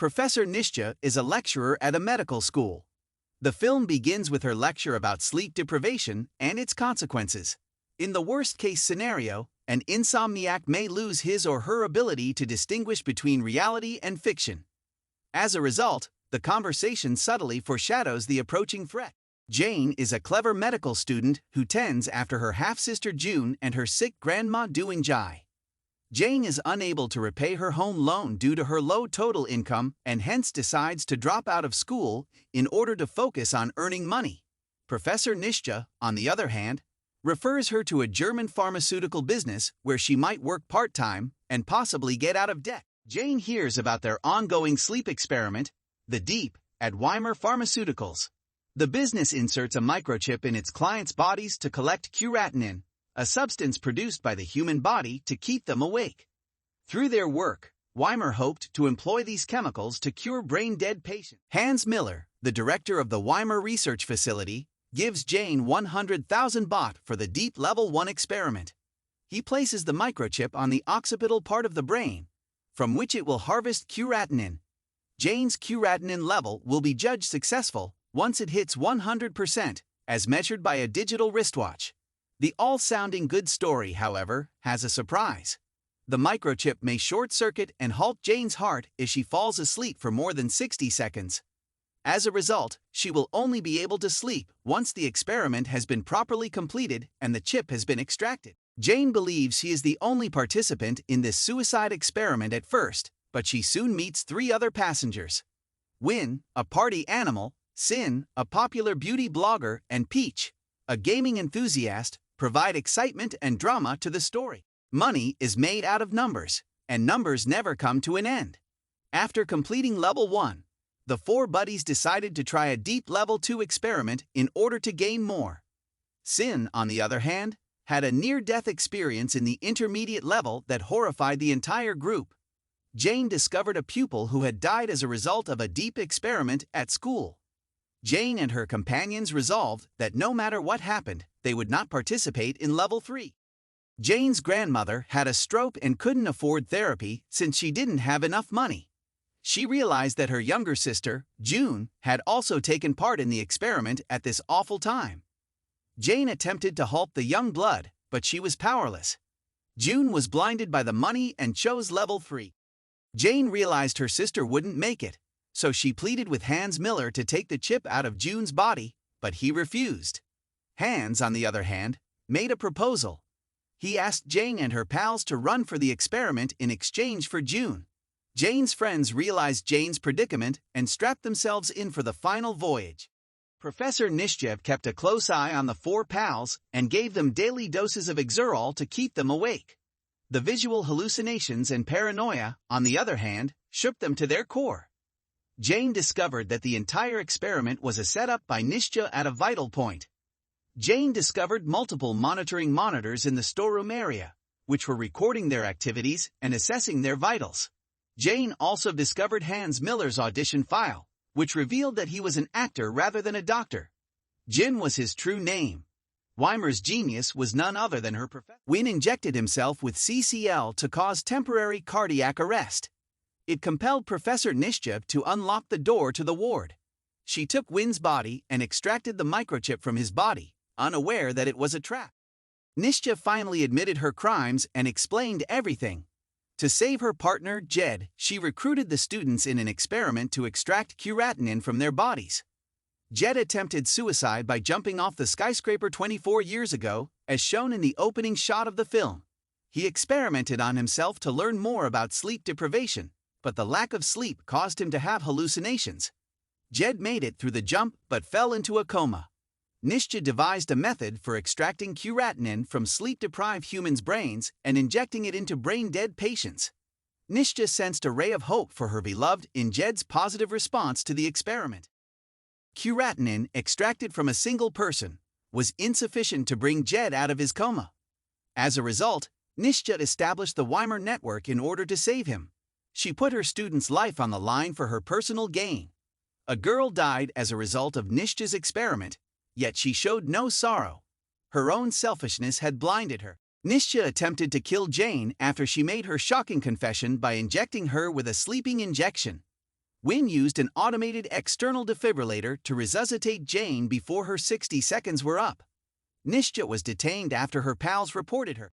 Professor Nishcha is a lecturer at a medical school. The film begins with her lecture about sleep deprivation and its consequences. In the worst-case scenario, an insomniac may lose his or her ability to distinguish between reality and fiction. As a result, the conversation subtly foreshadows the approaching threat. Jane is a clever medical student who tends after her half-sister June and her sick grandma Doing Jai. Jane is unable to repay her home loan due to her low total income and hence decides to drop out of school in order to focus on earning money. Professor Nishcha, on the other hand, refers her to a German pharmaceutical business where she might work part-time and possibly get out of debt. Jane hears about their ongoing sleep experiment, the Deep, at Weimar Pharmaceuticals. The business inserts a microchip in its clients' bodies to collect curatenin, a substance produced by the human body to keep them awake. Through their work, Weimar hoped to employ these chemicals to cure brain-dead patients. Hans Miller, the director of the Weimar Research Facility, gives Jane 100,000 baht for the Deep Level 1 experiment. He places the microchip on the occipital part of the brain, from which it will harvest curatenin. Jane's curatenin level will be judged successful once it hits 100%, as measured by a digital wristwatch. The all-sounding good story, however, has a surprise. The microchip may short-circuit and halt Jane's heart if she falls asleep for more than 60 seconds. As a result, she will only be able to sleep once the experiment has been properly completed and the chip has been extracted. Jane believes she is the only participant in this suicide experiment at first, but she soon meets three other passengers. Win, a party animal, Sin, a popular beauty blogger, and Peach, a gaming enthusiast, provide excitement and drama to the story. Money is made out of numbers, and numbers never come to an end. After completing Level 1, the four buddies decided to try a Deep Level 2 experiment in order to gain more. Sin, on the other hand, had a near-death experience in the intermediate level that horrified the entire group. Jane discovered a pupil who had died as a result of a deep experiment at school. Jane and her companions resolved that no matter what happened, they would not participate in Level 3. Jane's grandmother had a stroke and couldn't afford therapy since she didn't have enough money. She realized that her younger sister, June, had also taken part in the experiment at this awful time. Jane attempted to halt the young blood, but she was powerless. June was blinded by the money and chose Level 3. Jane realized her sister wouldn't make it, so she pleaded with Hans Miller to take the chip out of June's body, but he refused. Hans, on the other hand, made a proposal. He asked Jane and her pals to run for the experiment in exchange for June. Jane's friends realized Jane's predicament and strapped themselves in for the final voyage. Professor Nishchev kept a close eye on the four pals and gave them daily doses of Exerol to keep them awake. The visual hallucinations and paranoia, on the other hand, shook them to their core. Jane discovered that the entire experiment was a setup by Nishcha at a vital point. Jane discovered multiple monitoring monitors in the storeroom area, which were recording their activities and assessing their vitals. Jane also discovered Hans Miller's audition file, which revealed that he was an actor rather than a doctor. Jin was his true name. Weimar's genius was none other than her professor. Win injected himself with CCL to cause temporary cardiac arrest. It compelled Professor Nishchev to unlock the door to the ward. She took Win's body and extracted the microchip from his body, unaware that it was a trap. Nishchev finally admitted her crimes and explained everything. To save her partner, Jed, she recruited the students in an experiment to extract curatenin from their bodies. Jed attempted suicide by jumping off the skyscraper 24 years ago, as shown in the opening shot of the film. He experimented on himself to learn more about sleep deprivation, but the lack of sleep caused him to have hallucinations. Jed made it through the jump but fell into a coma. Nishcha devised a method for extracting curatenin from sleep-deprived humans' brains and injecting it into brain-dead patients. Nishcha sensed a ray of hope for her beloved in Jed's positive response to the experiment. Curatenin, extracted from a single person, was insufficient to bring Jed out of his coma. As a result, Nishcha established the Weimar network in order to save him. She put her student's life on the line for her personal gain. A girl died as a result of Nishcha's experiment, yet she showed no sorrow. Her own selfishness had blinded her. Nishcha attempted to kill Jane after she made her shocking confession by injecting her with a sleeping injection. Wynne used an automated external defibrillator to resuscitate Jane before her 60 seconds were up. Nishtya was detained after her pals reported her.